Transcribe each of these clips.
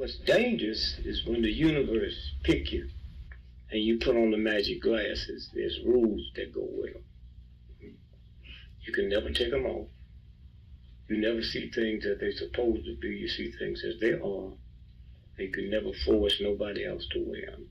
What's dangerous is when the universe pick you and you put on the magic glasses. There's rules that go with them. You can never take them off. You never see things as they're supposed to be. You see things as they are. And you can never force nobody else to wear them.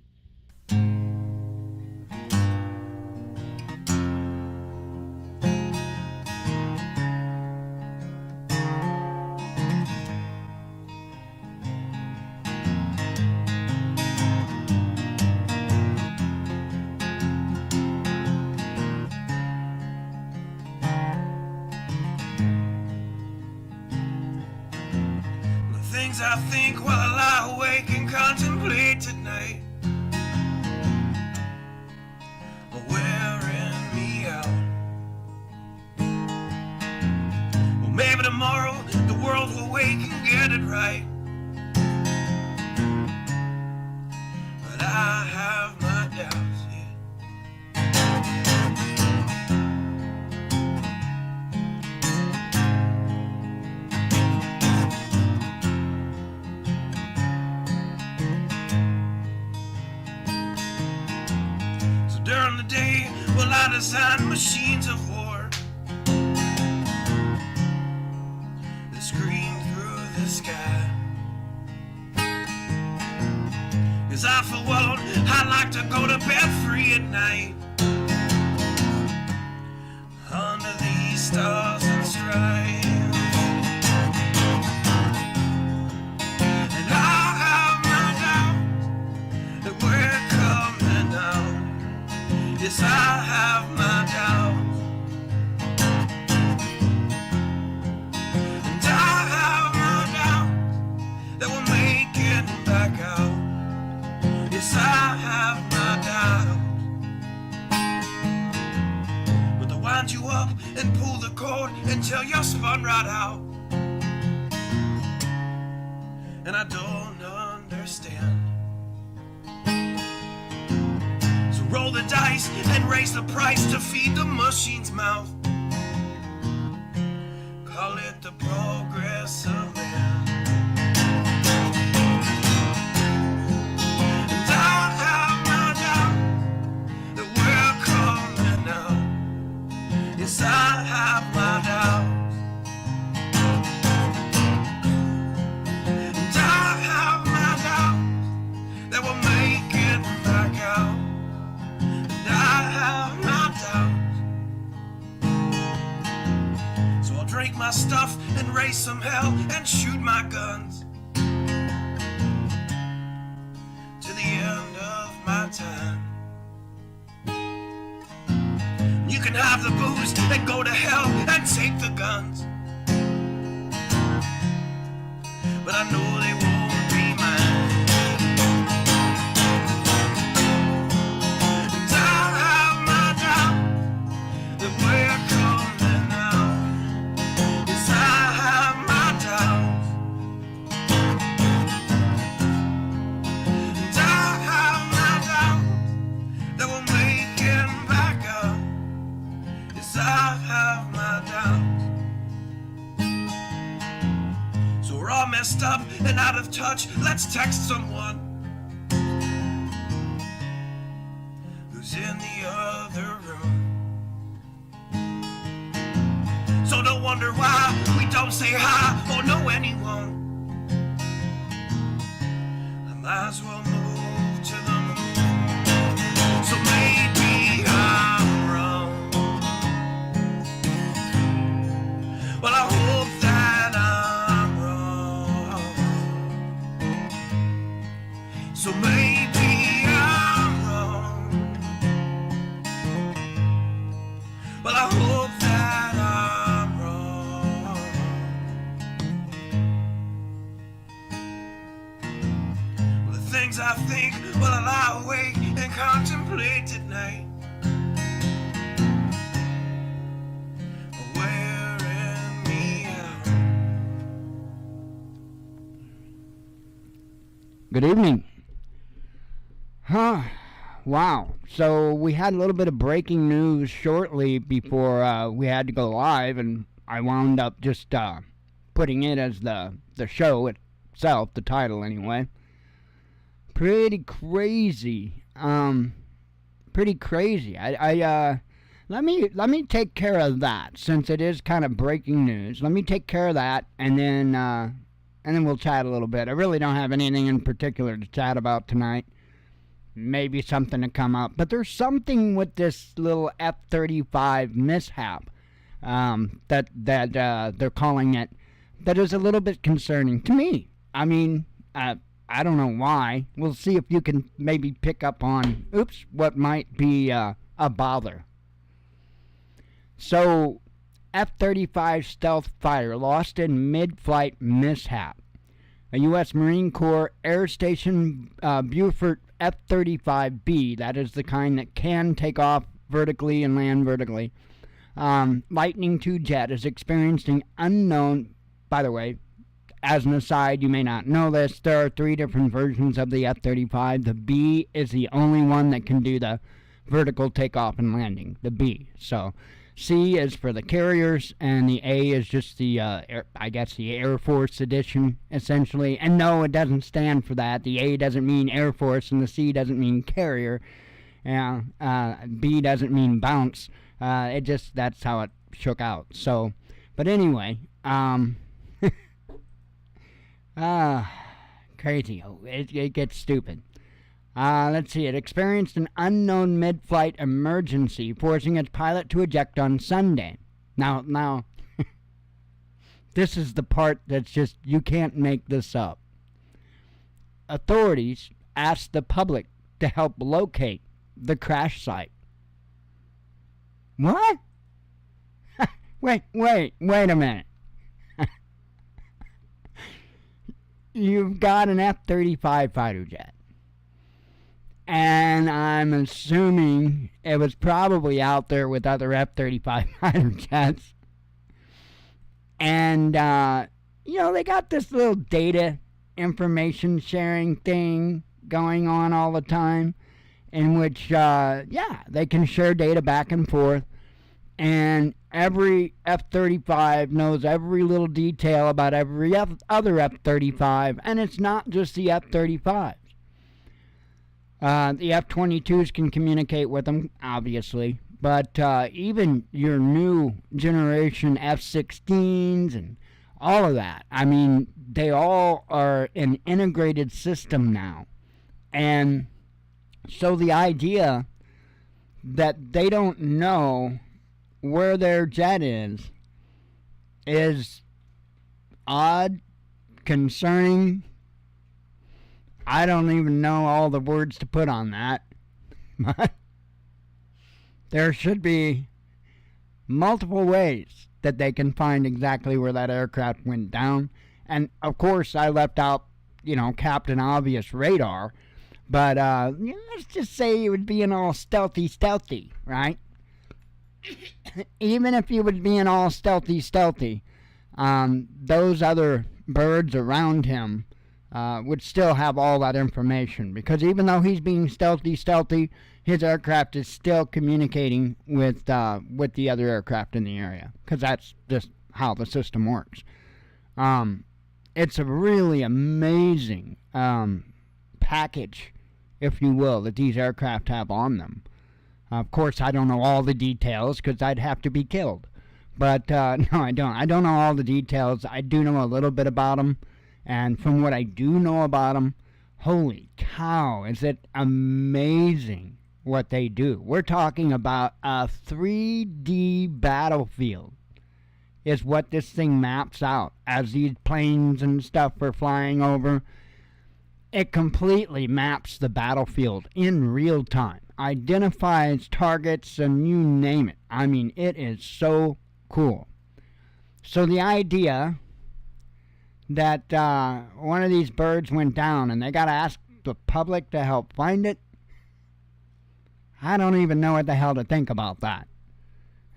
I think while I lie awake and contemplate tonight are wearing me out. Well, maybe tomorrow the world will wake and get it right, but I have my doubts, yeah. During the day, well, I design machines of war that scream through the sky. 'Cause I, for one, I like to go to bed free at night under these stars and stripes. And I have my doubts that we're coming out. Yes, I have my doubts, and I have my doubts that we'll make it back out. Yes, I have my doubts, but they'll wind you up and pull the cord until you're spun right out, and I don't understand. Roll the dice and raise the price to feed the machine's mouth. Call it the progress of man. And I have my doubts that we're coming out. Yes, I have my doubts. And I have my doubts that we'll make it back out. I have my doubts, so I'll drink my stuff and raise some hell and shoot my guns to the end of my time. You can have the booze and go to hell and take the guns, but I know they won't be mine. We're coming out. Yes, I have my doubts, and I have my doubts that we'll make it back up. Yes, I have my doubts. So we're all messed up and out of touch. Let's text someone who's in the other room. So don't wonder why we don't say hi or know anyone. I might as well move to the moon. So maybe I'm wrong. Well, I hope that I'm wrong. So maybe I'm wrong. Well, I hope that I'm wrong. Well, the things I think while I lie awake and contemplate at night are wearing me out. Good evening. Wow. So we had a little bit of breaking news shortly before we had to go live, and I wound up just putting it as the show itself, the title anyway. Pretty crazy. Pretty crazy. Let me take care of that, since it is kind of breaking news. Let me take care of that, and then we'll chat a little bit. I really don't have anything in particular to chat about tonight. Maybe something to come up, but there's something with this little F-35 mishap that they're calling it that is a little bit concerning to me. I mean, I don't know why. We'll see if you can maybe pick up on what might be a bother. So, F-35 stealth fighter lost in mid-flight mishap. A U.S. Marine Corps Air Station Beaufort F-35B, that is the kind that can take off vertically and land vertically, Lightning II jet is experiencing unknown, by the way, as an aside, you may not know this, there are 3 different versions of the F-35. The B is the only one that can do the vertical takeoff and landing, the B. So, C is for the carriers, and the A is just the, the Air Force edition, essentially. And no, it doesn't stand for that. The A doesn't mean Air Force, and the C doesn't mean carrier. B doesn't mean bounce. That's how it shook out. So, but anyway, crazy. It gets stupid. Let's see. It experienced an unknown mid-flight emergency, forcing its pilot to eject on Sunday. Now, this is the part that's just, you can't make this up. Authorities asked the public to help locate the crash site. What? Wait a minute. You've got an F-35 fighter jet. And I'm assuming it was probably out there with other F-35 fighter jets. And, they got this little data information sharing thing going on all the time, in which, they can share data back and forth. And every F-35 knows every little detail about every other F-35, and it's not just the F-35. The F-22s can communicate with them, obviously, but even your new generation F-16s and all of that, I mean, they all are an integrated system now. And so the idea that they don't know where their jet is odd, concerning. I don't even know all the words to put on that. But there should be multiple ways that they can find exactly where that aircraft went down. And, of course, I left out, Captain Obvious radar. But, let's just say it would be an all stealthy, right? Even if you would be an all stealthy, those other birds around him would still have all that information, because even though he's being stealthy, his aircraft is still communicating with the other aircraft in the area, because that's just how the system works. It's a really amazing package, if you will, that these aircraft have on them. Of course, I don't know all the details, because I'd have to be killed. But, no, I don't. I don't know all the details. I do know a little bit about them. And from what I do know about them, holy cow, is it amazing what they do. We're talking about a 3D battlefield is what this thing maps out. As these planes and stuff are flying over, it completely maps the battlefield in real time. Identifies targets and you name it. I mean, it is so cool. So the idea that one of these birds went down and they got to ask the public to help find it, I don't even know what the hell to think about that.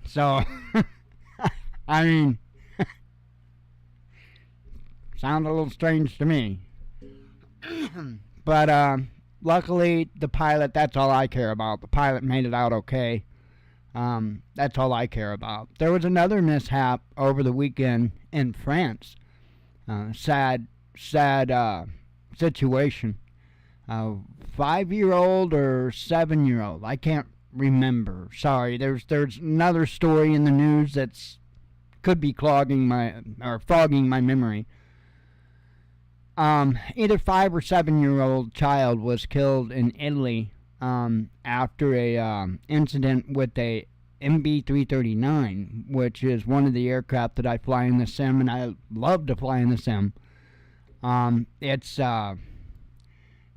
So, I mean, sounds a little strange to me. But luckily, the pilot, that's all I care about. The pilot made it out okay. That's all I care about. There was another mishap over the weekend in France. Sad sad situation. 5-year-old or 7-year-old, I can't remember. Sorry, there's another story in the news that's could be fogging my memory. Either 5 or 7-year-old child was killed in Italy after a incident with a MB-339, which is one of the aircraft that I fly in the sim, and I love to fly in the sim. It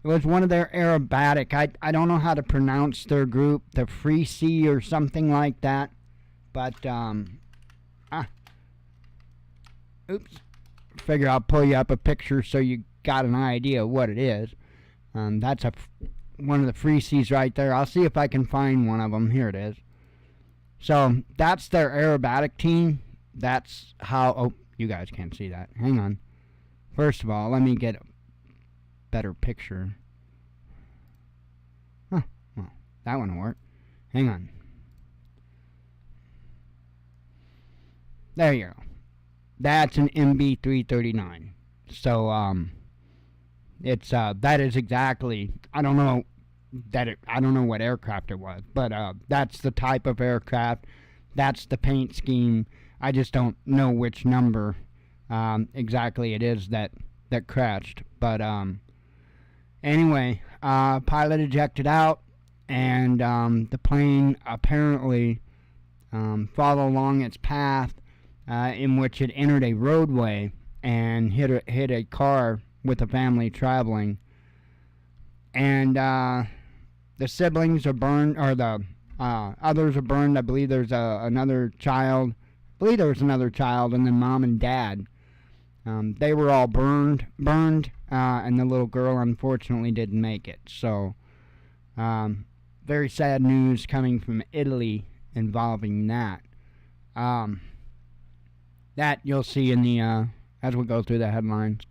was one of their aerobatic. I don't know how to pronounce their group, the Free Sea or something like that. But oops. Figure I'll pull you up a picture so you got an idea of what it is. That's one of the Free Seas right there. I'll see if I can find one of them. Here it is. So that's their aerobatic team. That's how. Oh, you guys can't see that. Hang on. First of all, let me get a better picture. Huh. Well, that one will work. Hang on. There you go. That's an MB-339. So it's that is exactly, I don't know what aircraft it was, but that's the type of aircraft. That's the paint scheme. I just don't know which number exactly it is that crashed. But anyway, pilot ejected out, and the plane apparently followed along its path, in which it entered a roadway and hit a car with a family traveling. And the siblings are burned, or the others are burned. I believe there's another child. I believe there was another child, and then mom and dad. They were all burned, and the little girl unfortunately didn't make it. So, very sad news coming from Italy involving that. That you'll see in the as we go through the headlines.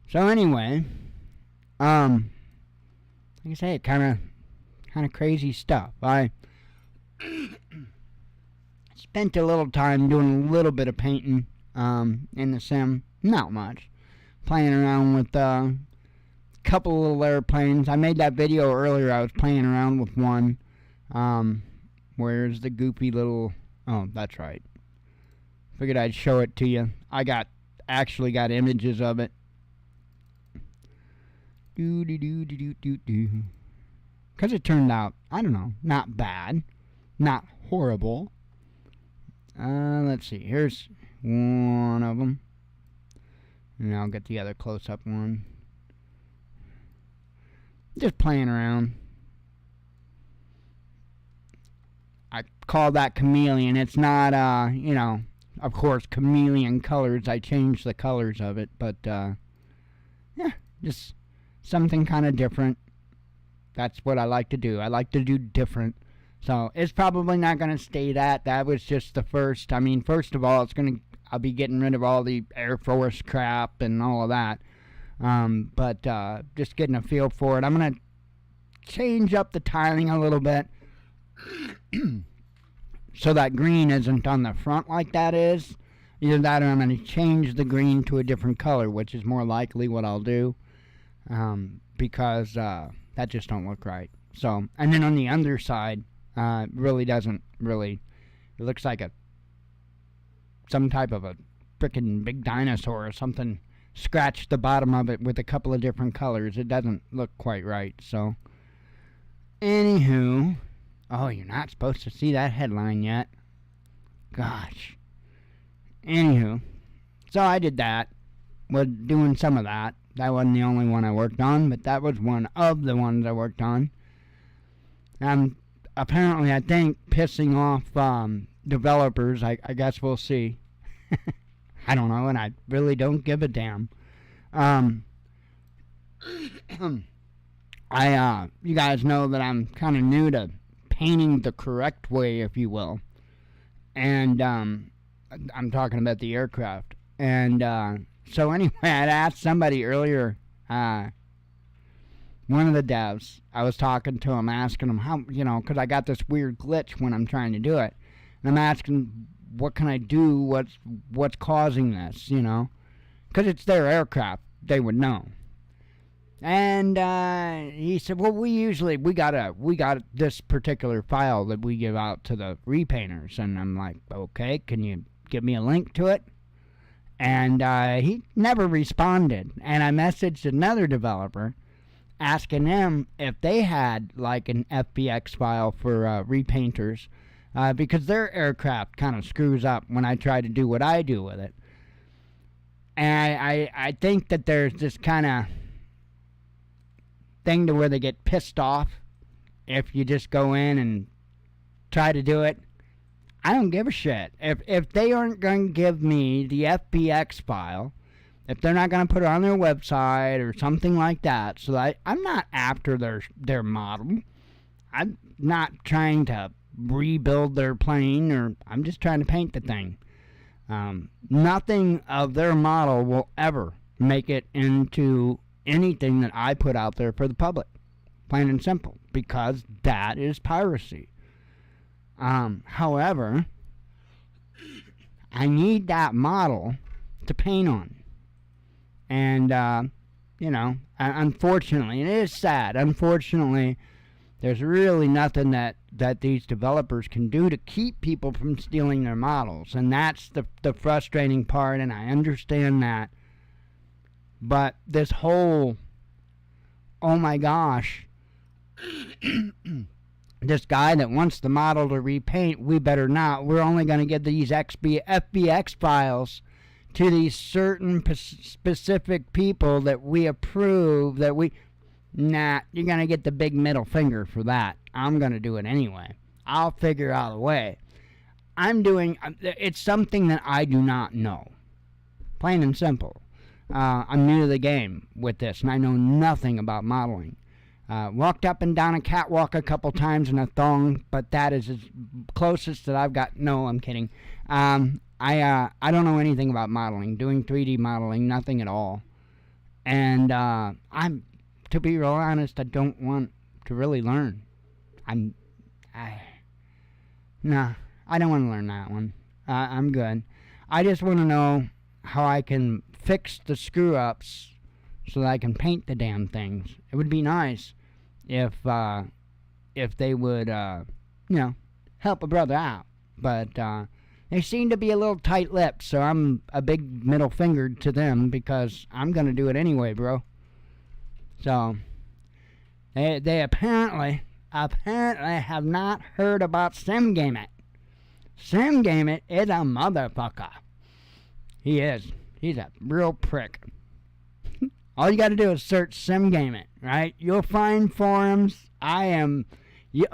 So anyway, like I say, kind of crazy stuff. I spent a little time doing a little bit of painting in the sim, not much, playing around with a couple little airplanes. I made that video earlier. I was playing around with one. Where's the goofy little? Oh, that's right. Figured I'd show it to you. I actually got images of it. Because it turned out, I don't know, not bad, not horrible. Let's see. Here's one of them, and I'll get the other close-up one. Just playing around. I call that chameleon. It's not, of course, chameleon colors. I changed the colors of it, but, yeah, just something kind of different. That's what I like to do. I like to do different. So, it's probably not going to stay that. That was just the first. I mean, first of all, I'll be getting rid of all the Air Force crap and all of that. But just getting a feel for it. I'm going to change up the tiling a little bit. So that green isn't on the front like that is. Either that or I'm going to change the green to a different color, which is more likely what I'll do. Because that just don't look right. So, and then on the underside, it really doesn't really, it looks like some type of a frickin' big dinosaur or something scratched the bottom of it with a couple of different colors. It doesn't look quite right. So, anywho, oh, you're not supposed to see that headline yet. Gosh. Anywho, so I did that. Was doing some of that. That wasn't the only one I worked on, but that was one of the ones I worked on. Apparently, I think, pissing off developers. I guess we'll see. I don't know, and I really don't give a damn. You guys know that I'm kind of new to painting the correct way, if you will. And I'm talking about the aircraft. And so anyway, I'd asked somebody earlier, one of the devs, I was talking to him, asking him how, because I got this weird glitch when I'm trying to do it. And I'm asking, what can I do? What's causing this, Because because it's their aircraft, they would know. And he said, well, we got this particular file that we give out to the repainters. And I'm like, okay, can you give me a link to it? And he never responded. And I messaged another developer asking them if they had like an FBX file for repainters, because their aircraft kind of screws up when I try to do what I do with it. And I think that there's this kind of thing to where they get pissed off if you just go in and try to do it. I don't give a shit. If they aren't going to give me the FBX file, if they're not going to put it on their website or something like that, so I'm not after their model. I'm not trying to rebuild their plane, or I'm just trying to paint the thing. Nothing of their model will ever make it into anything that I put out there for the public, plain and simple, because that is piracy. However, I need that model to paint on. And, unfortunately, and it is sad, unfortunately, there's really nothing that these developers can do to keep people from stealing their models. And that's the frustrating part, and I understand that. But this whole, oh my gosh, this guy that wants the model to repaint, we better not. We're only going to get these FBX files to these certain specific people that we approve, nah, you're going to get the big middle finger for that. I'm going to do it anyway. I'll figure out a way. It's something that I do not know. Plain and simple. I'm new to the game with this, and I know nothing about modeling. Walked up and down a catwalk a couple times in a thong, but that is as closest that I've got. No, I'm kidding. I don't know anything about modeling, doing 3D modeling, nothing at all. And to be real honest, I don't want to really learn. I don't want to learn that one. I'm good. I just want to know how I can fix the screw-ups so that I can paint the damn things. It would be nice if they would, help a brother out. But they seem to be a little tight-lipped, so I'm a big middle finger to them because I'm going to do it anyway, bro. So, they apparently have not heard about SimGameit. SimGameit is a motherfucker. He is. He's a real prick. All you got to do is search SimGameit, right? You'll find forums. You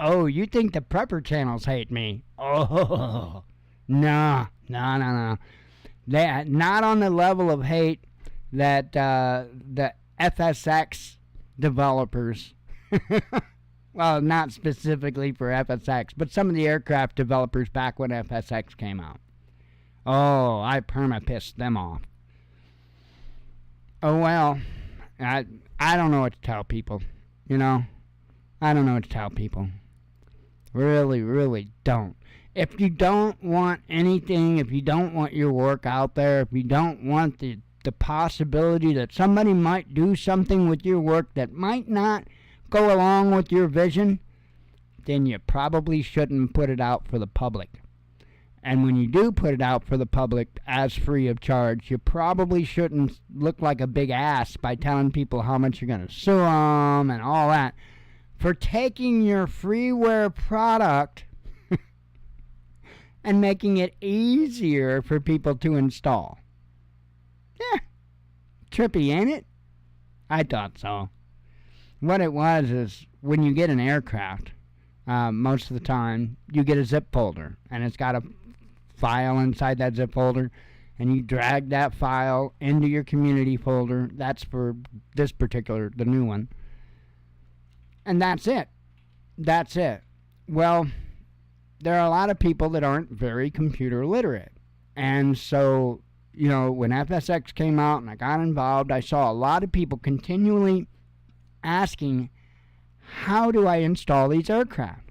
think the prepper channels hate me? Oh, no. They not on the level of hate that the FSX developers, well, not specifically for FSX, but some of the aircraft developers back when FSX came out. Oh, I perma-pissed them off. Oh, well, I don't know what to tell people, I don't know what to tell people. Really, really don't. If you don't want anything, if you don't want your work out there, if you don't want the possibility that somebody might do something with your work that might not go along with your vision, then you probably shouldn't put it out for the public. And when you do put it out for the public as free of charge, you probably shouldn't look like a big ass by telling people how much you're going to sue them and all that for taking your freeware product and making it easier for people to install. Yeah, trippy, ain't it? I thought so. What it was is when you get an aircraft, most of the time you get a zip folder, and it's got a file inside that zip folder, and you drag that file into your community folder. That's for this particular, the new one. And that's it. That's it. Well, there are a lot of people that aren't very computer literate. And so, when FSX came out and I got involved, I saw a lot of people continually asking, how do I install these aircraft?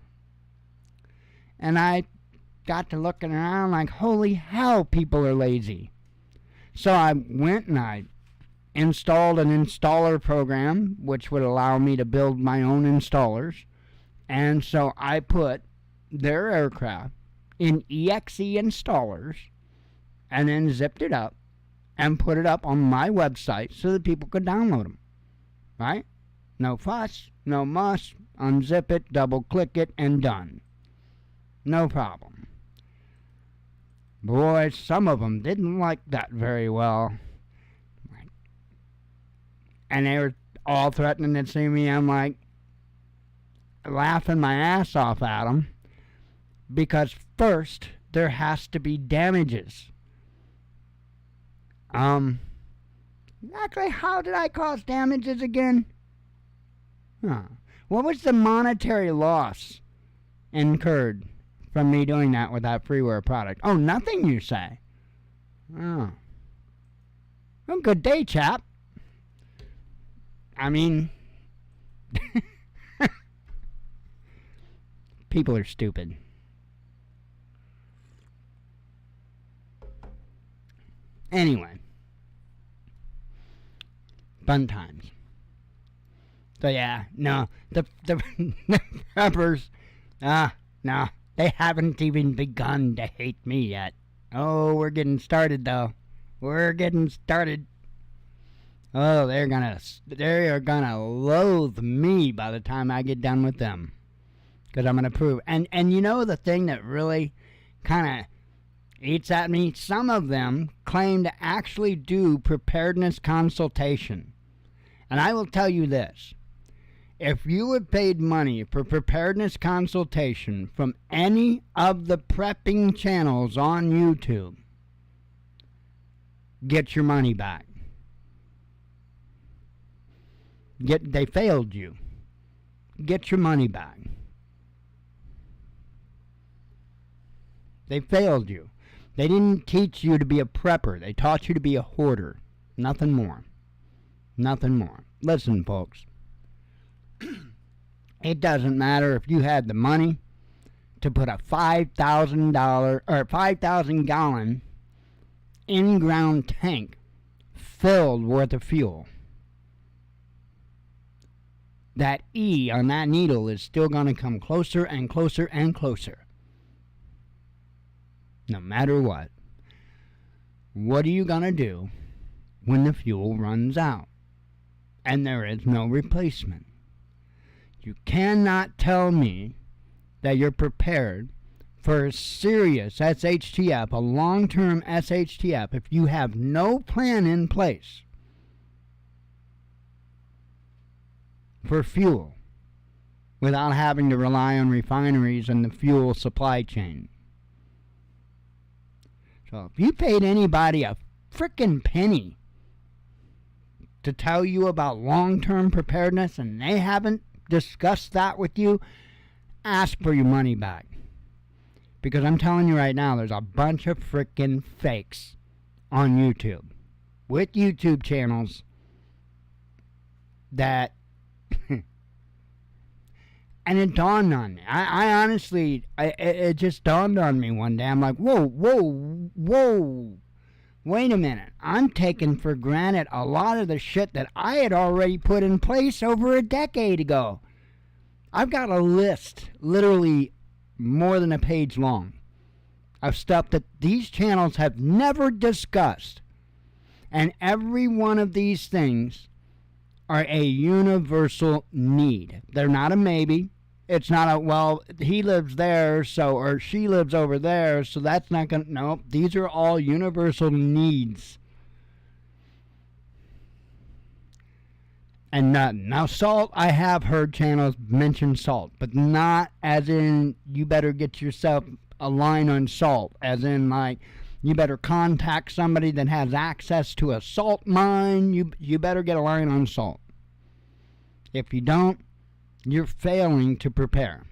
And I got to looking around like, holy hell, people are lazy. So I went and I installed an installer program, which would allow me to build my own installers. And so I put their aircraft in EXE installers and then zipped it up and put it up on my website so that people could download them. Right? No fuss, no muss. Unzip it, double click it, and done. No problem. Boy, some of them didn't like that very well. And they were all threatening to sue me. I'm like, laughing my ass off at them. Because first, there has to be damages. Exactly how did I cause damages again? What was the monetary loss incurred from me doing that with that freeware product? Oh, nothing, you say? Oh. Well, good day, chap. I mean, people are stupid. Anyway, fun times. So yeah, no, the preppers, no, they haven't even begun to hate me yet. Oh, we're getting started though. We're getting started. Oh, they are gonna loathe me by the time I get done with them, because I'm gonna prove. And you know the thing that really kind of eats at me? Some of them claim to actually do preparedness consultation, and I will tell you this: if you had paid money for preparedness consultation from any of the prepping channels on YouTube, get your money back. They failed you. Get your money back. They failed you. They didn't teach you to be a prepper. They taught you to be a hoarder. Nothing more. Nothing more. Listen, folks. It doesn't matter if you had the money to put a $5,000 or 5,000 gallon in-ground tank filled worth of fuel. That E on that needle is still going to come closer and closer and closer. No matter what. What are you going to do when the fuel runs out and there is no replacement? You cannot tell me that you're prepared for a serious SHTF, a long-term SHTF, if you have no plan in place for fuel without having to rely on refineries and the fuel supply chain. So if you paid anybody a frickin' penny to tell you about long-term preparedness and they haven't discussed that with you, ask for your money back. Because I'm telling you right now, there's a bunch of frickin' fakes on YouTube with YouTube channels that and it dawned on me. I honestly, it just dawned on me one day. I'm like, whoa, wait a minute. I'm taking for granted a lot of the shit that I had already put in place over a decade ago. I've got a list, literally more than a page long, of stuff that these channels have never discussed. And every one of these things are a universal need. They're not a maybe. It's not a, well, he lives there, so, or she lives over there, so that's not going to, no. These are all universal needs. And nothing. Now, salt, I have heard channels mention salt, but not as in you better get yourself a line on salt, as in like you better contact somebody that has access to a salt mine. You better get a line on salt. If you don't, you're failing to prepare.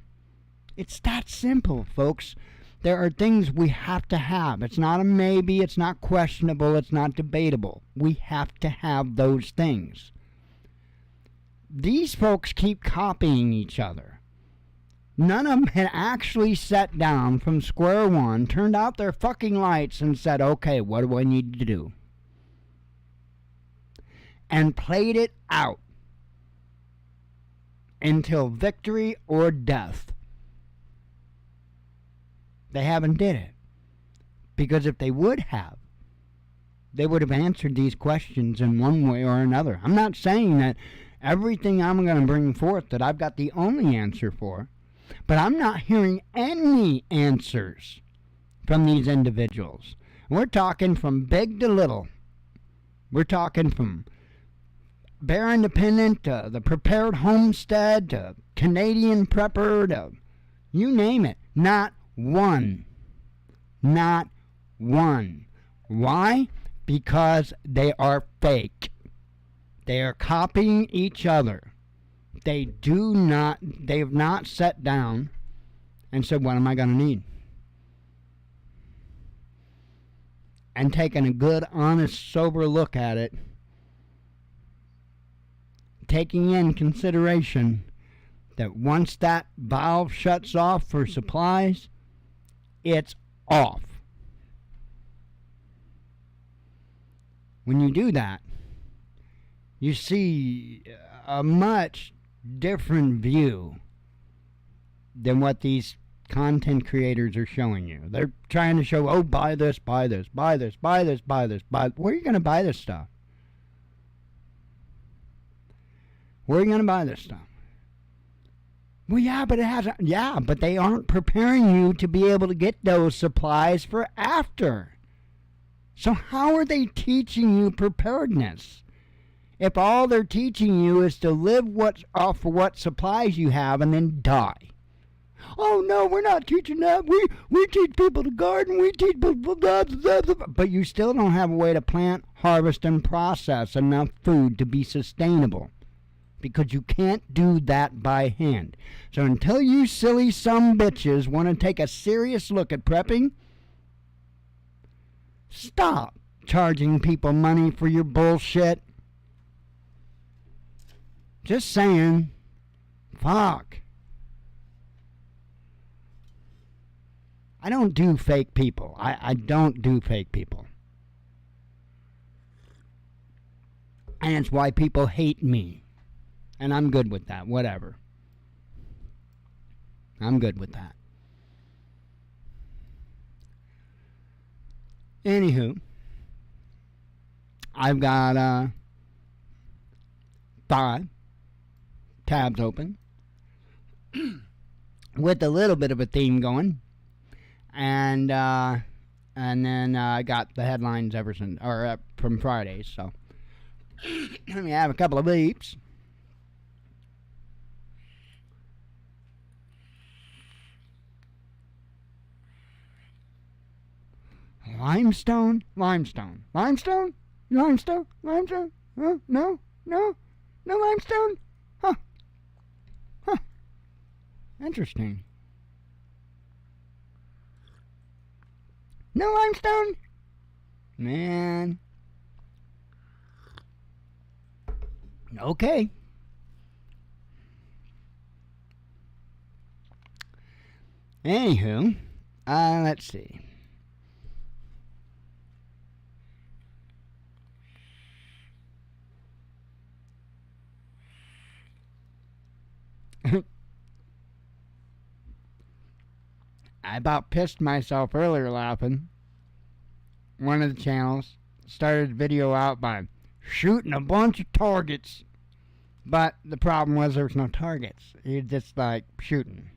It's that simple, folks. There are things we have to have. It's not a maybe, it's not questionable, it's not debatable. We have to have those things. These folks keep copying each other. None of them had actually sat down from square one, turned out their fucking lights, and said, okay, what do I need to do? and played it out until victory or death. They haven't did it. Because if they would have, they would have answered these questions in one way or another. I'm not saying that everything I'm going to bring forth that I've got the only answer for, but I'm not hearing any answers from these individuals. We're talking from big to little. We're talking from Bear Independent to the Prepared Homestead to Canadian Prepper to you name it. Not one. Not one. Why? Because they are fake. They are copying each other. They have not sat down and said, what am I going to need? And taken a good, honest, sober look at it, taking in consideration that once that valve shuts off for supplies, it's off. When you do that, you see a much different view than what these content creators are showing you. They're trying to show, oh, buy this, buy this, buy this, buy this, buy this, buy. Where are you going to buy this stuff? Where are you going to buy this stuff? Well, yeah, but it hasn't. Yeah, but they aren't preparing you to be able to get those supplies for after. So how are they teaching you preparedness? If all they're teaching you is to live off of what supplies you have and then die. Oh, no, we're not teaching that. We teach people to garden. We teach people blah, blah, blah. But you still don't have a way to plant, harvest, and process enough food to be sustainable. Because you can't do that by hand. So until you silly sumbitches want to take a serious look at prepping, stop charging people money for your bullshit. Just saying. Fuck. I don't do fake people. I don't do fake people. And it's why people hate me. And I'm good with that. Whatever. I'm good with that. Anywho, I've got 5 tabs open with a little bit of a theme going, and then I got the headlines ever since, or from Fridays. So let me have a couple of beeps. Limestone. Huh? No limestone. Huh. Interesting. No limestone. Man. Okay. Anywho, let's see. I about pissed myself earlier laughing. One of the channels started the video out by shooting a bunch of targets. But the problem was there was no targets. He just like shooting.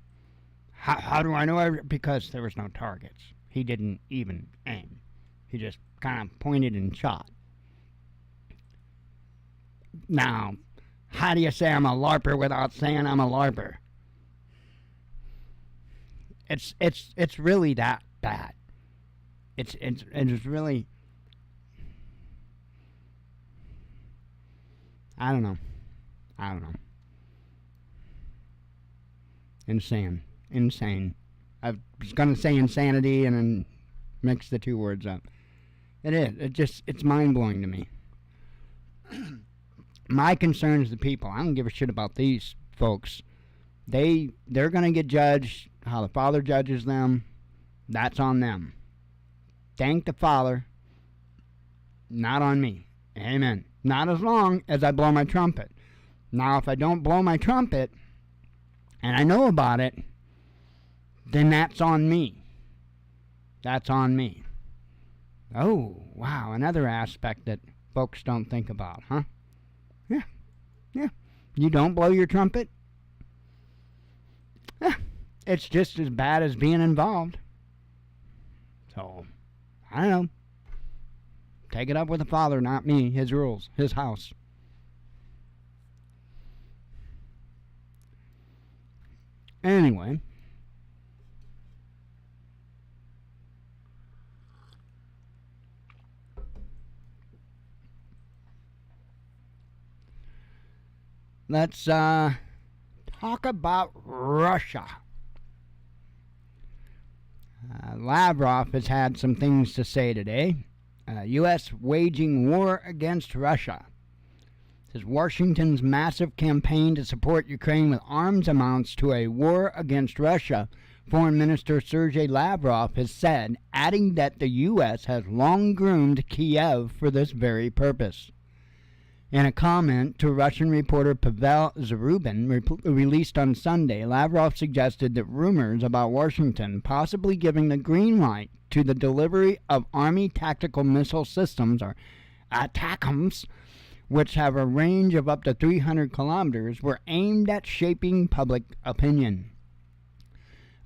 How do I know? Because there was no targets. He didn't even aim. He just kind of pointed and shot. Now, how do you say I'm a LARPer without saying I'm a LARPer? It's really that bad. It's really, I don't know. Insane. I was gonna say insanity and then mix the two words up. It is. It's mind blowing to me. My concern is the people. I don't give a shit about these folks. They're gonna get judged how the Father judges them. That's on them. Thank the Father. Not on me. Amen. Not as long as I blow my trumpet. Now, if I don't blow my trumpet, and I know about it, then that's on me. That's on me. Oh, wow, another aspect that folks don't think about, huh? Yeah. You don't blow your trumpet? It's just as bad as being involved. So, I don't know. Take it up with the Father, not me. His rules, his house. Anyway. Let's talk about Russia. Lavrov has had some things to say today. U.S. waging war against Russia. Says Washington's massive campaign to support Ukraine with arms amounts to a war against Russia, Foreign Minister Sergei Lavrov has said, adding that the U.S. has long groomed Kiev for this very purpose. In a comment to Russian reporter Pavel Zarubin, released on Sunday, Lavrov suggested that rumors about Washington possibly giving the green light to the delivery of Army tactical missile systems, or ATACMS, which have a range of up to 300 kilometers, were aimed at shaping public opinion.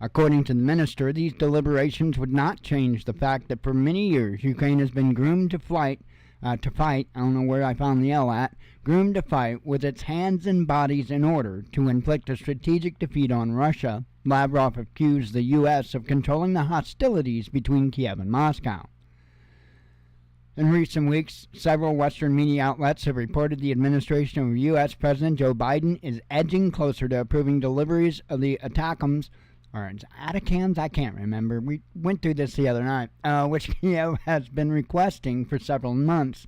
According to the minister, these deliberations would not change the fact that for many years Ukraine has been groomed to fight, I don't know where I found the L at, groomed to fight with its hands and bodies in order to inflict a strategic defeat on Russia. Lavrov accused the U.S. of controlling the hostilities between Kiev and Moscow. In recent weeks, several Western media outlets have reported the administration of U.S. President Joe Biden is edging closer to approving deliveries of the ATACMS, or Atacams, I can't remember. We went through this the other night, which Kiev has been requesting for several months.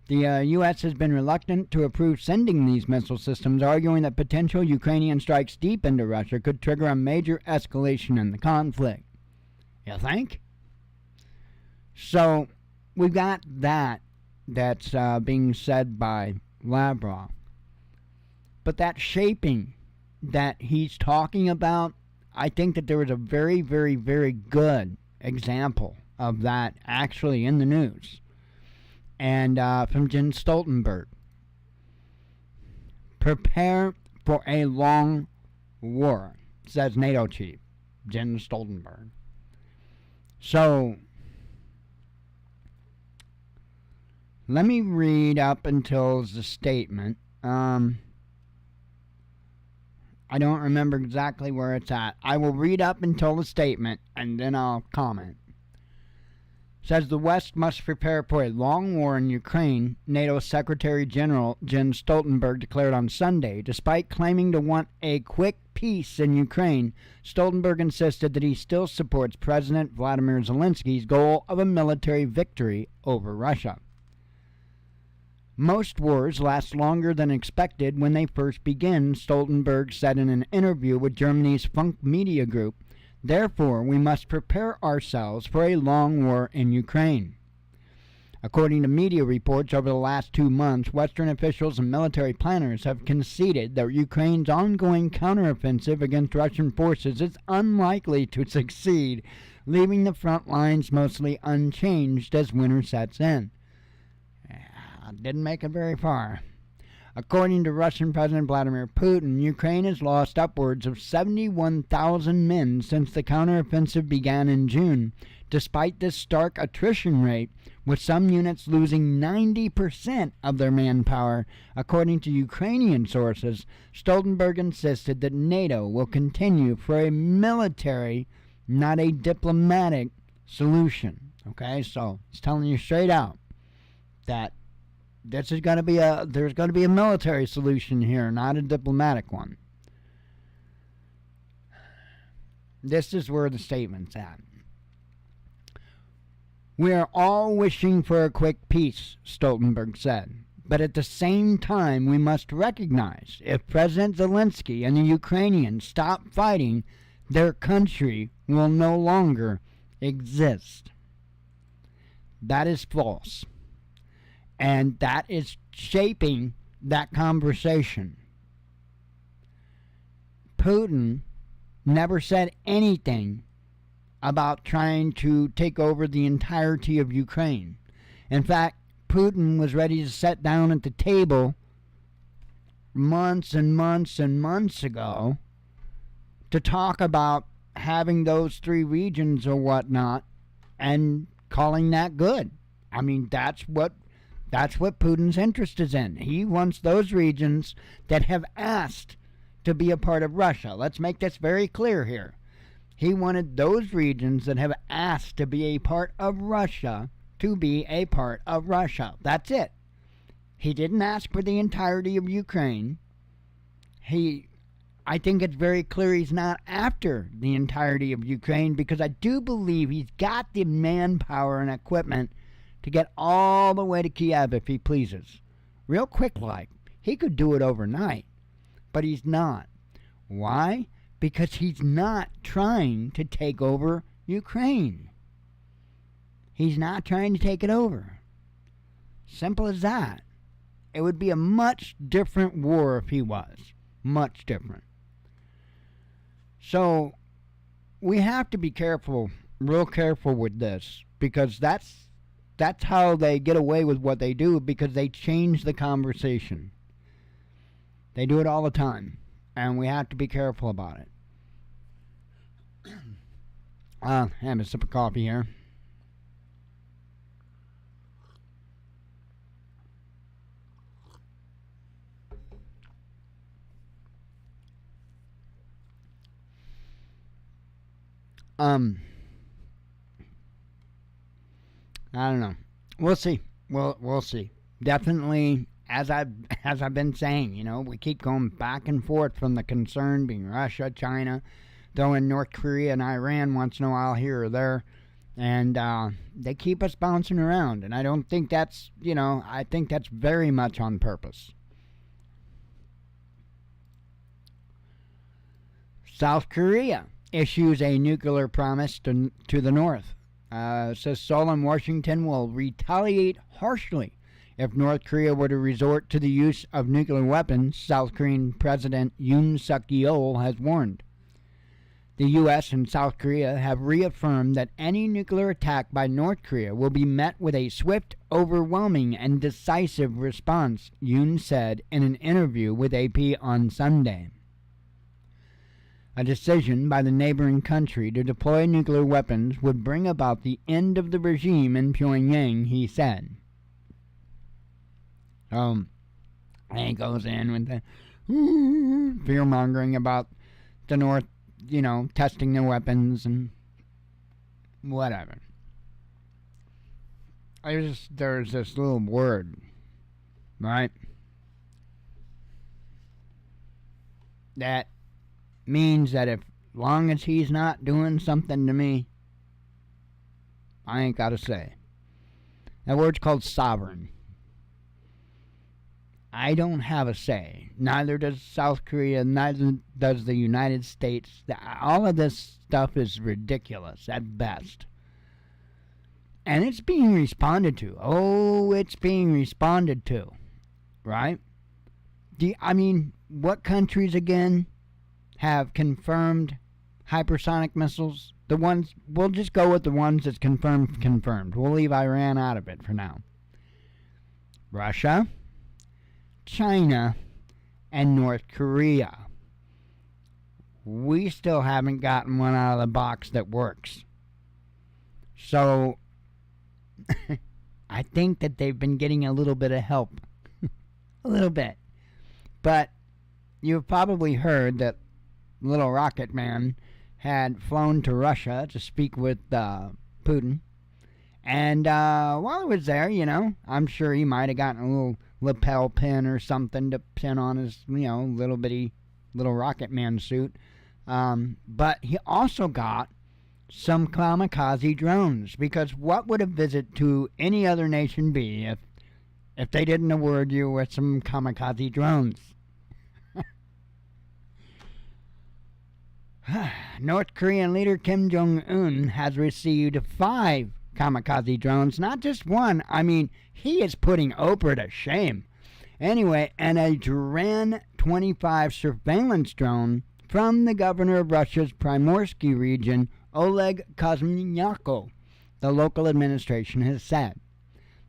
The U.S. has been reluctant to approve sending these missile systems, arguing that potential Ukrainian strikes deep into Russia could trigger a major escalation in the conflict. You think? So, we've got that's being said by Lavrov. But that shaping that he's talking about, I think that there was a very, very, very good example of that actually in the news. And from Jens Stoltenberg. Prepare for a long war, says NATO chief Jens Stoltenberg. So, let me read up until the statement. I don't remember exactly where it's at. I will read up until the statement, and then I'll comment. Says the West must prepare for a long war in Ukraine, NATO Secretary General Jens Stoltenberg declared on Sunday. Despite claiming to want a quick peace in Ukraine, Stoltenberg insisted that he still supports President Vladimir Zelensky's goal of a military victory over Russia. Most wars last longer than expected when they first begin, Stoltenberg said in an interview with Germany's Funk Media Group. Therefore, we must prepare ourselves for a long war in Ukraine. According to media reports over the last 2 months, Western officials and military planners have conceded that Ukraine's ongoing counteroffensive against Russian forces is unlikely to succeed, leaving the front lines mostly unchanged as winter sets in. Didn't make it very far. According to Russian President Vladimir Putin, Ukraine has lost upwards of 71,000 men since the counteroffensive began in June, despite this stark attrition rate, with some units losing 90% of their manpower. According to Ukrainian sources, Stoltenberg insisted that NATO will continue for a military, not a diplomatic, solution. Okay, so he's telling you straight out that there's going to be a military solution here, not a diplomatic one. This is where the statement's at. We are all wishing for a quick peace, Stoltenberg said. But at the same time, we must recognize if President Zelensky and the Ukrainians stop fighting, their country will no longer exist. That is false. And that is shaping that conversation. Putin never said anything about trying to take over the entirety of Ukraine. In fact, Putin was ready to sit down at the table months and months and months ago to talk about having those 3 regions or whatnot and calling that good. I mean, that's what Putin's interest is in. He wants those regions that have asked to be a part of Russia. Let's make this very clear here. He wanted those regions that have asked to be a part of Russia to be a part of Russia. That's it. He didn't ask for the entirety of Ukraine. I think it's very clear he's not after the entirety of Ukraine, because I do believe he's got the manpower and equipment to get all the way to Kiev if he pleases. Real quick like. He could do it overnight, but he's not. Why? Because he's not trying to take over Ukraine. He's not trying to take it over. Simple as that. It would be a much different war if he was. Much different. So, we have to be careful, real careful with this, because that's how they get away with what they do, because they change the conversation. They do it all the time, and we have to be careful about it. Have a sip of coffee here. I don't know. We'll see. We'll see. Definitely, as I've been saying, you know, we keep going back and forth from the concern being Russia, China, throwing North Korea and Iran once in a while here or there, and they keep us bouncing around. And I don't think that's, you know, I think that's very much on purpose. South Korea issues a nuclear promise to the North. Says Seoul and Washington will retaliate harshly if North Korea were to resort to the use of nuclear weapons, South Korean President Yoon Suk-yeol has warned. The U.S. and South Korea have reaffirmed that any nuclear attack by North Korea will be met with a swift, overwhelming, and decisive response, Yoon said in an interview with AP on Sunday. A decision by the neighboring country to deploy nuclear weapons would bring about the end of the regime in Pyongyang, he said. And he goes in with the fear-mongering about the North, you know, testing their weapons and whatever. There's this little word, right, that means that if long as he's not doing something to me, I ain't got to say. That word's called sovereign. I don't have a say. Neither does South Korea, neither does the United States. All of this stuff is ridiculous at best. And it's being responded to. Oh, it's being responded to. Right? I mean, what countries again have confirmed hypersonic missiles? The ones, we'll just go with the ones that's confirmed. We'll leave Iran out of it for now. Russia, China, and North Korea. We still haven't gotten one out of the box that works. So, I think that they've been getting a little bit of help. A little bit. But you've probably heard that Little Rocket Man had flown to Russia to speak with Putin. And while he was there, you know, I'm sure he might have gotten a little lapel pin or something to pin on his, you know, little bitty Little Rocket Man suit. But he also got some kamikaze drones, because what would a visit to any other nation be if they didn't award you with some kamikaze drones? North Korean leader Kim Jong-un has received 5 kamikaze drones. Not just one. I mean, he is putting Oprah to shame. Anyway, and a Duran-25 surveillance drone from the governor of Russia's Primorsky region, Oleg Kosmyako, the local administration has said.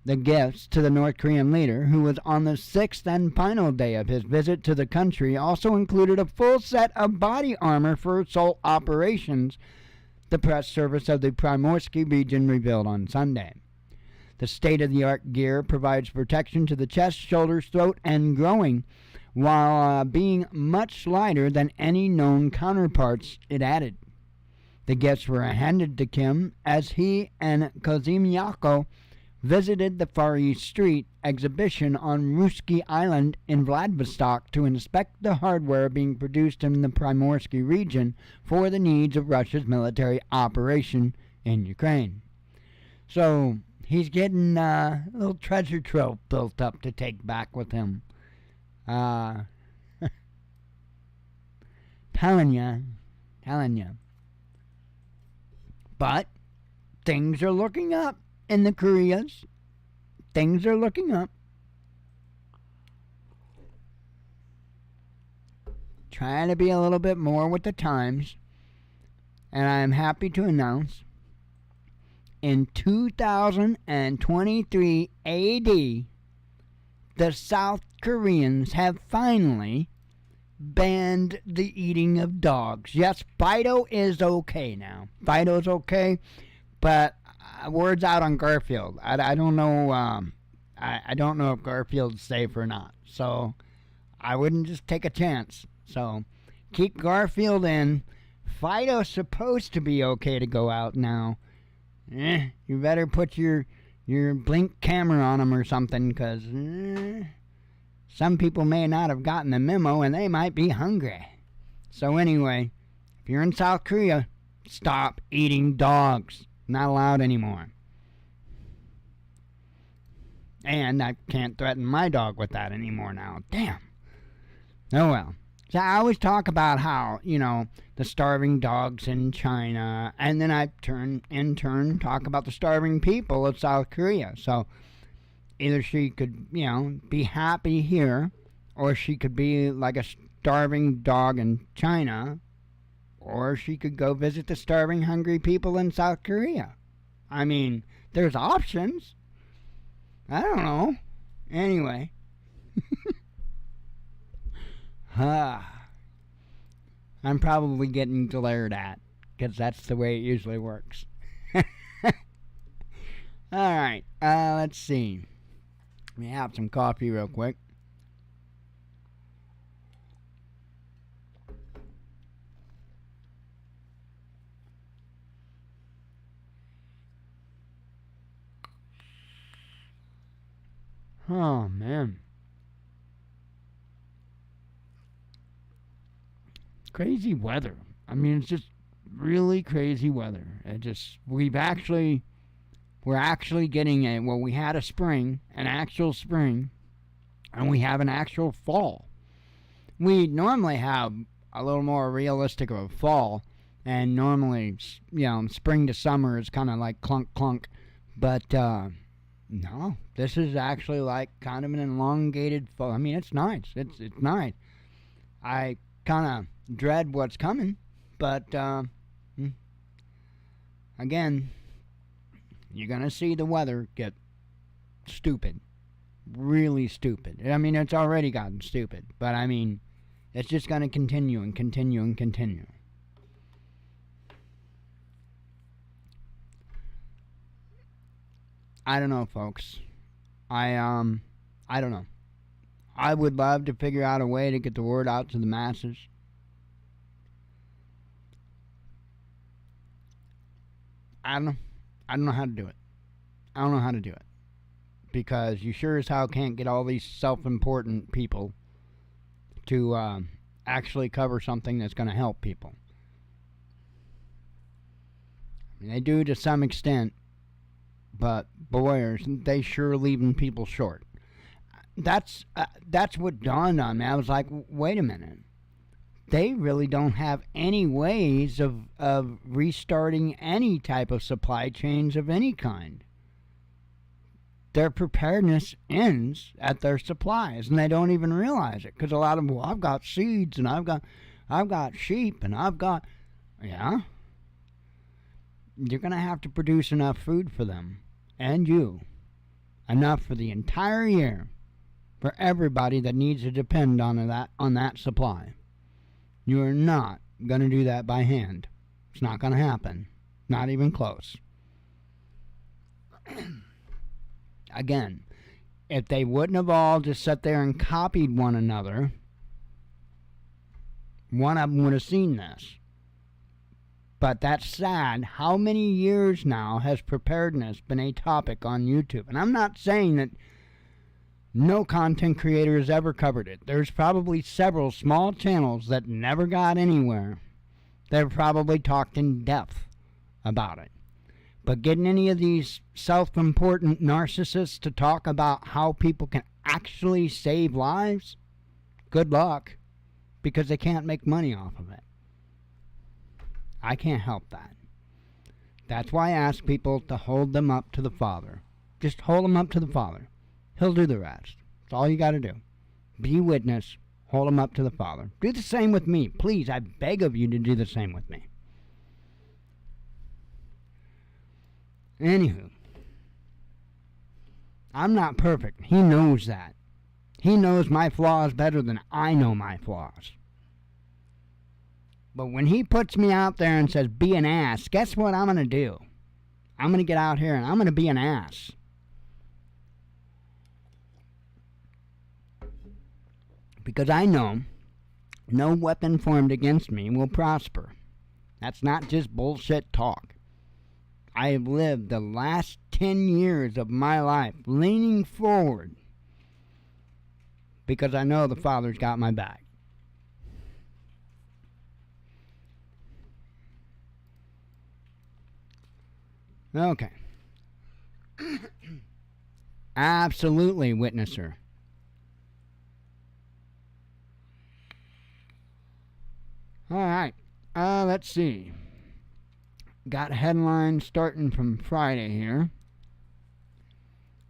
The gifts to the North Korean leader, who was on the sixth and final day of his visit to the country, also included a full set of body armor for assault operations, the press service of the Primorsky region revealed on Sunday. The state-of-the-art gear provides protection to the chest, shoulders, throat, and groin, while being much lighter than any known counterparts, it added. The gifts were handed to Kim as he and Kosmyako visited the Far East Street exhibition on Ruski Island in Vladivostok to inspect the hardware being produced in the Primorsky region for the needs of Russia's military operation in Ukraine. So he's getting a little treasure trove built up to take back with him. Telling ya. But things are looking up. In the Koreas, things are looking up. Trying to be a little bit more with the times. And I am happy to announce in 2023 AD, the South Koreans have finally banned the eating of dogs. Yes, Fido is okay now. Fido's okay, but word's out on Garfield. I don't know. I don't know if Garfield's safe or not. So I wouldn't just take a chance. So keep Garfield in. Fido's supposed to be okay to go out now. You better put your blink camera on him or something, because some people may not have gotten the memo and they might be hungry. So anyway, if you're in South Korea, stop eating dogs. Not allowed anymore. And I can't threaten my dog with that anymore now. Damn. Oh well. So I always talk about how, the starving dogs in China, and then I in turn talk about the starving people of South Korea. So either she could, be happy here, or she could be like a starving dog in China, or she could go visit the starving, hungry people in South Korea. I mean, there's options. I don't know. Anyway. I'm probably getting glared at, because that's the way it usually works. Alright, let's see. Let me have some coffee real quick. Oh, man. Crazy weather. I mean, it's just really crazy weather. We're actually getting we had a spring, an actual spring, and we have an actual fall. We normally have a little more realistic of a fall, and normally, spring to summer is kind of like clunk clunk, but, no, this is actually like kind of an elongated fall. I mean, it's nice. It's nice. I kind of dread what's coming, but again, you're going to see the weather get stupid. Really stupid. I mean, it's already gotten stupid, but I mean, it's just going to continue and continue and continue. I don't know, folks. I don't know. I would love to figure out a way to get the word out to the masses. I don't know. I don't know how to do it. I don't know how to do it. Because you sure as hell can't get all these self-important people to actually cover something that's going to help people. I mean, they do to some extent, but boy, are they sure leaving people short. That's what dawned on me. I was like, wait a minute. they really don't have any ways of restarting any type of supply chains of any kind. Their preparedness ends at their supplies, and they don't even realize it, because a lot of them, well, I've got seeds, and I've got sheep, and I've got, yeah, you're going to have to produce enough food for them, and you, enough for the entire year, for everybody that needs to depend on that supply. You are not going to do that by hand. It's not going to happen. Not even close. Again, if they wouldn't have all just sat there and copied one another, one of them would have seen this. But that's sad. How many years now has preparedness been a topic on YouTube? And I'm not saying that no content creator has ever covered it. There's probably several small channels that never got anywhere. They've probably talked in depth about it. But getting any of these self-important narcissists to talk about how people can actually save lives, good luck, because they can't make money off of it. I can't help that. That's why I ask people to hold them up to the Father. Just hold them up to the Father. He'll do the rest. That's all you got to do. Be witness. Hold them up to the Father. Do the same with me. Please, I beg of you to do the same with me. Anywho, I'm not perfect. He knows that. He knows my flaws better than I know my flaws. But when he puts me out there and says, be an ass, guess what I'm going to do? I'm going to get out here and I'm going to be an ass. Because I know no weapon formed against me will prosper. That's not just bullshit talk. I have lived the last 10 years of my life leaning forward because I know the Father's got my back. Okay. Absolutely, witnesser. All right. Let's see. Got headlines starting from Friday here.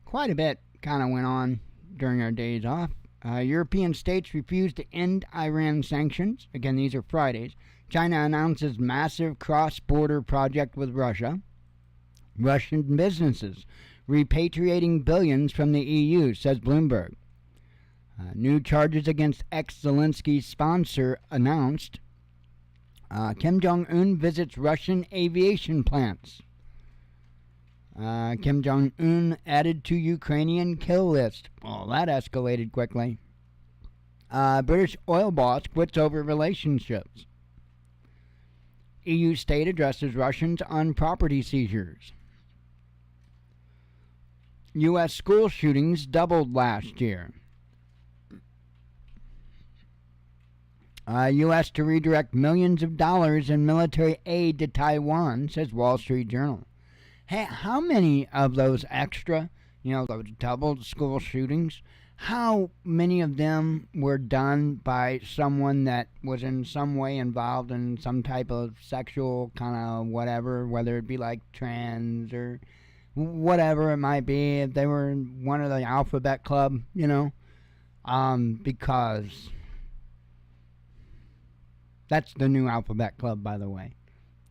Quite a bit kind of went on during our days off. European states refused to end Iran sanctions. Again, these are Fridays. China announces massive cross-border project with Russia. Russian businesses repatriating billions from the EU, says Bloomberg. New charges against ex-Zelensky sponsor announced. Kim Jong-un visits Russian aviation plants. Kim Jong-un added to Ukrainian kill list. Oh, that escalated quickly. British oil boss quits over relationships. EU state addresses Russians on property seizures. U.S. school shootings doubled last year. U.S. to redirect millions of dollars in military aid to Taiwan, says Wall Street Journal. Hey, how many of those extra, those doubled school shootings, how many of them were done by someone that was in some way involved in some type of sexual kind of whatever, whether it be like trans or whatever it might be, if they were in one of the alphabet club, because that's the new alphabet club, by the way.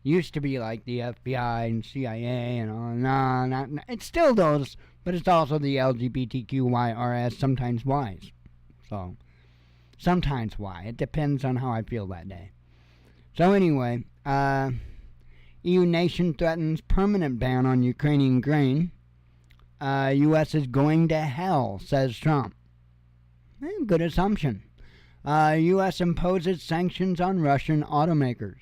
Used to be like the FBI and CIA and all. No, it's still those, but it's also the LGBTQYRS, sometimes Ys. So, sometimes Y. It depends on how I feel that day. So anyway, EU nation threatens permanent ban on Ukrainian grain. U.S. is going to hell, says Trump. Good assumption. U.S. imposes sanctions on Russian automakers.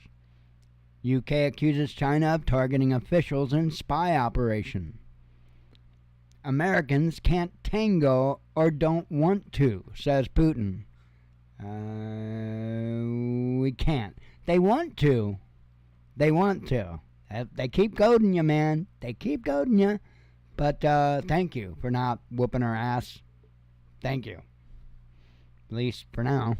UK accuses China of targeting officials in spy operation. Americans can't tango or don't want to, says Putin. We can't. They want to. They want to. They keep goading you, man. They keep goading you. But thank you for not whooping our ass. Thank you. At least for now.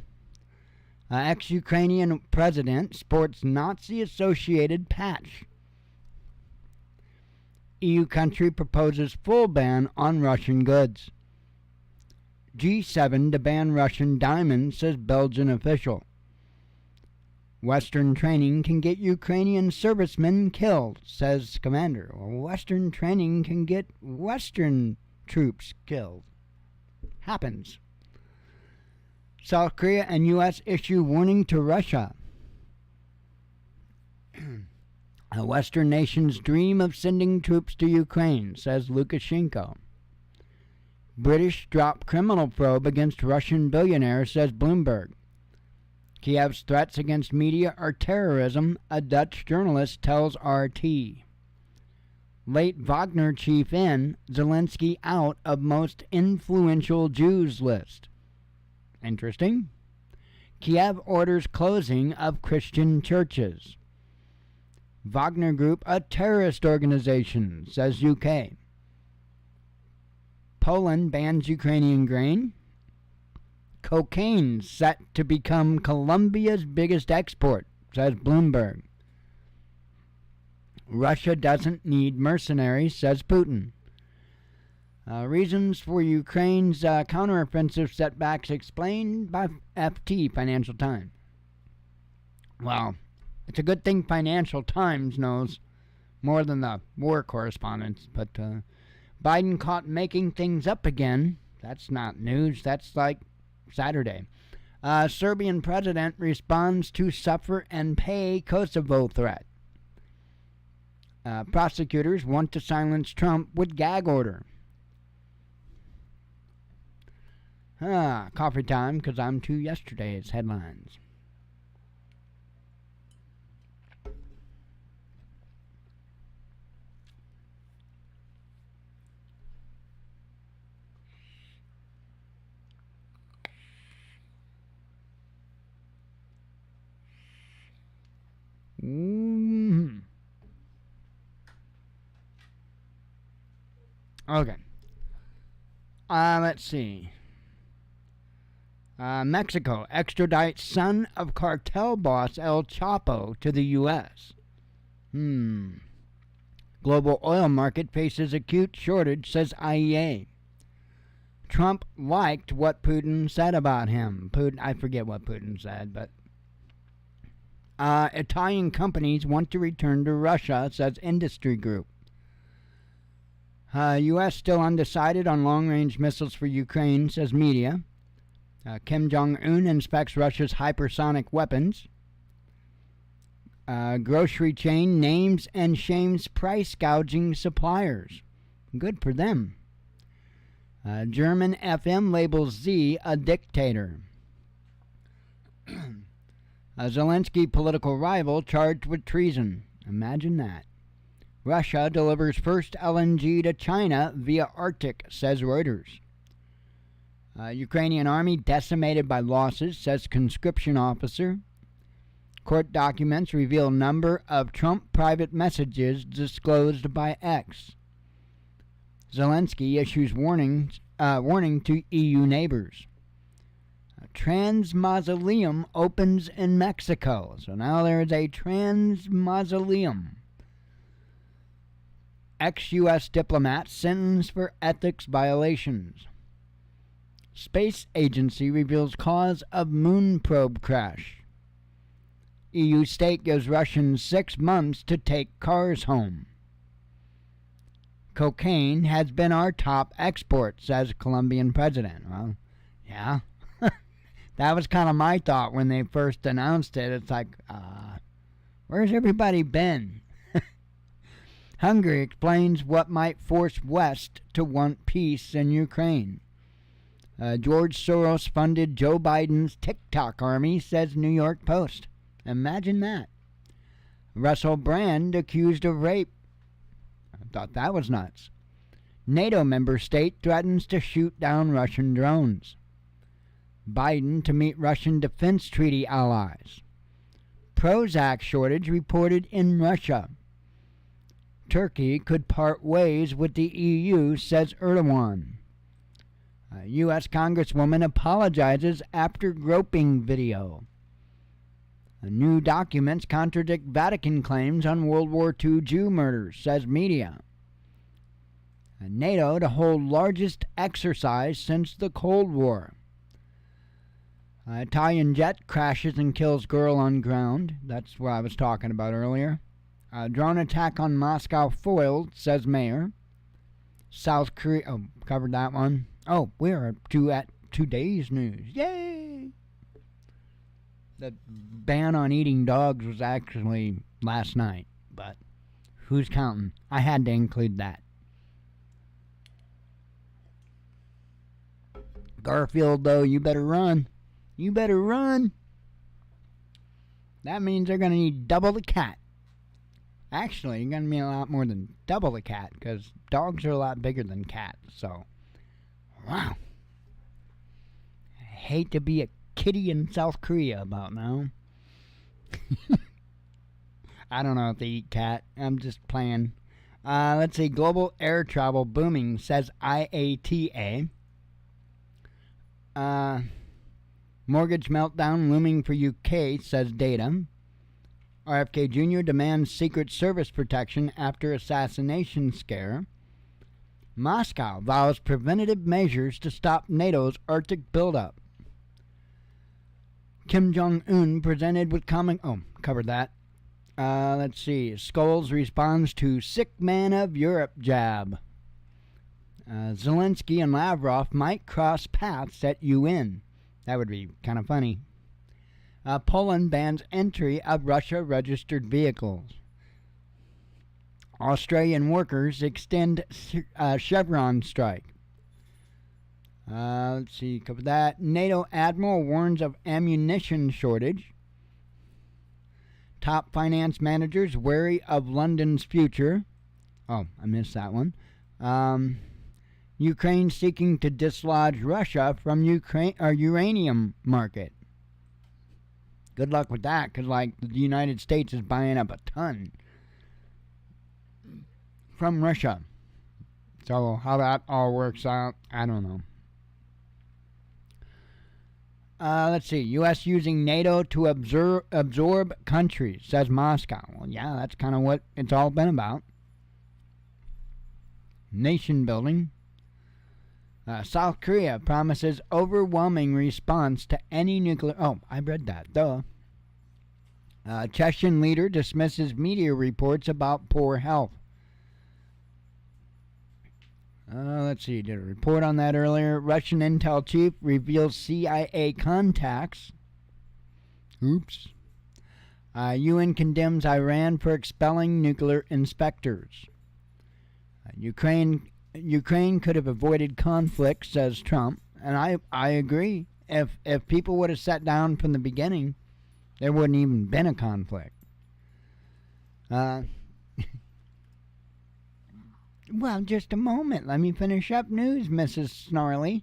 Ex-Ukrainian president sports Nazi-associated patch. EU country proposes full ban on Russian goods. G7 to ban Russian diamonds, says Belgian official. Western training can get Ukrainian servicemen killed, says commander. Well, Western training can get Western troops killed. Happens. South Korea and U.S. issue warning to Russia. A Western nation's dream of sending troops to Ukraine, says Lukashenko. British drop criminal probe against Russian billionaire, says Bloomberg. Kiev's threats against media are terrorism, a Dutch journalist tells RT. Late Wagner chief in, Zelensky out of most influential Jews list. Interesting. Kiev orders closing of Christian churches. Wagner Group, a terrorist organization, says UK. Poland bans Ukrainian grain. Cocaine set to become Colombia's biggest export, says Bloomberg. Russia doesn't need mercenaries, says Putin. Reasons for Ukraine's counteroffensive setbacks explained by FT, Financial Times. Well, it's a good thing Financial Times knows more than the war correspondents, but Biden caught making things up again. That's not news. That's like Saturday. Serbian president responds to suffer and pay Kosovo threat. Prosecutors want to silence Trump with gag order. Coffee time, because I'm to yesterday's headlines. Okay. Let's see. Mexico extradites son of cartel boss El Chapo to the U.S. Global oil market faces acute shortage, says IEA. Trump liked what Putin said about him. I forget what Putin said, but Italian companies want to return to Russia, says industry group. U.S. still undecided on long-range missiles for Ukraine, says media. Kim Jong-un inspects Russia's hypersonic weapons. Grocery chain names and shames price gouging suppliers. Good for them. German FM labels Z a dictator. Zelensky political rival charged with treason. Imagine that. Russia delivers first LNG to China via Arctic, says Reuters. Ukrainian army decimated by losses, says conscription officer. Court documents reveal number of Trump private messages disclosed by X. Zelensky issues warning to EU neighbors. A trans mausoleum opens in Mexico. So now there is a trans mausoleum. Ex-U.S. diplomat sentenced for ethics violations. Space agency reveals cause of moon probe crash. EU state gives Russians 6 months to take cars home. Cocaine has been our top export, says Colombian president. Well, yeah. That was kind of my thought when they first announced it. It's like, where's everybody been? Hungary explains what might force West to want peace in Ukraine. George Soros funded Joe Biden's TikTok army, says New York Post. Imagine that. Russell Brand accused of rape. I thought that was nuts. NATO member state threatens to shoot down Russian drones. Biden to meet Russian defense treaty allies. Prozac shortage reported in Russia. Turkey could part ways with the EU, says Erdogan. U.S. Congresswoman apologizes after groping video. New documents contradict Vatican claims on World War II Jew murders, says media. NATO to hold largest exercise since the Cold War. Italian jet crashes and kills girl on ground. That's what I was talking about earlier. Drone attack on Moscow foiled, says mayor. South Korea, covered that one. Oh, we are at today's news. Yay! The ban on eating dogs was actually last night, but who's counting? I had to include that. Garfield, though, you better run. You better run. That means they're going to need double the cat. Actually, you're going to need a lot more than double the cat, because dogs are a lot bigger than cats, so. Wow. I hate to be a kitty in South Korea about now. I don't know if they eat cat. I'm just playing. Let's see. Global air travel booming, says IATA. Mortgage meltdown looming for UK, says data. RFK Jr. demands Secret Service protection after assassination scare. Moscow vows preventative measures to stop NATO's Arctic buildup. Kim Jong-un presented with covered that. Let's see. Scholes responds to sick man of Europe jab. Zelensky and Lavrov might cross paths at UN. That would be kind of funny. Poland bans entry of Russia-registered vehicles. Australian workers extend Chevron strike. Let's see, cover that. NATO admiral warns of ammunition shortage. Top finance managers wary of London's future. Oh, I missed that one. Ukraine seeking to dislodge Russia from uranium market. Good luck with that, because the United States is buying up a ton from Russia. So how that all works out, I don't know. Let's see. U.S. using NATO to absorb countries, says Moscow. Well, yeah, that's kind of what it's all been about. Nation building. South Korea promises overwhelming response to any nuclear... Oh, I read that. Duh. Chechen leader dismisses media reports about poor health. Let's see. Did a report on that earlier. Russian intel chief reveals CIA contacts. Oops. UN condemns Iran for expelling nuclear inspectors. Ukraine could have avoided conflict, says Trump, and I agree. If people would have sat down from the beginning, there wouldn't even been a conflict. Well, just a moment. Let me finish up news, Mrs. Snarly.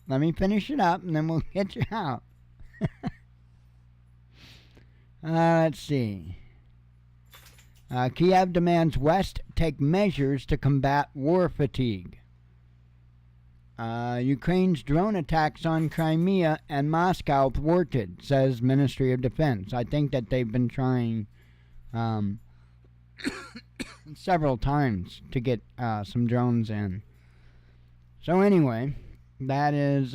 Let me finish it up, and then we'll get you out. Let's see. Kiev demands West take measures to combat war fatigue. Ukraine's drone attacks on Crimea and Moscow thwarted, says Ministry of Defense. I think that they've been trying several times to get some drones in. So anyway, that's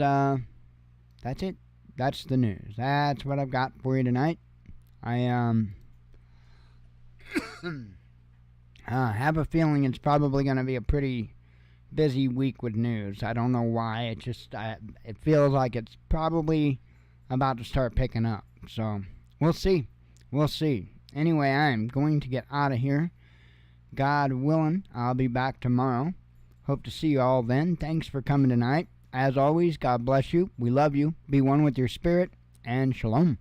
it. That's the news. That's what I've got for you tonight. I have a feeling it's probably going to be a pretty busy week with news. I don't know why. It feels like it's probably about to start picking up. So we'll see. We'll see. Anyway, I'm going to get out of here. God willing, I'll be back tomorrow. Hope to see you all then. Thanks for coming tonight. As always, God bless you. We love you. Be one with your spirit. And shalom.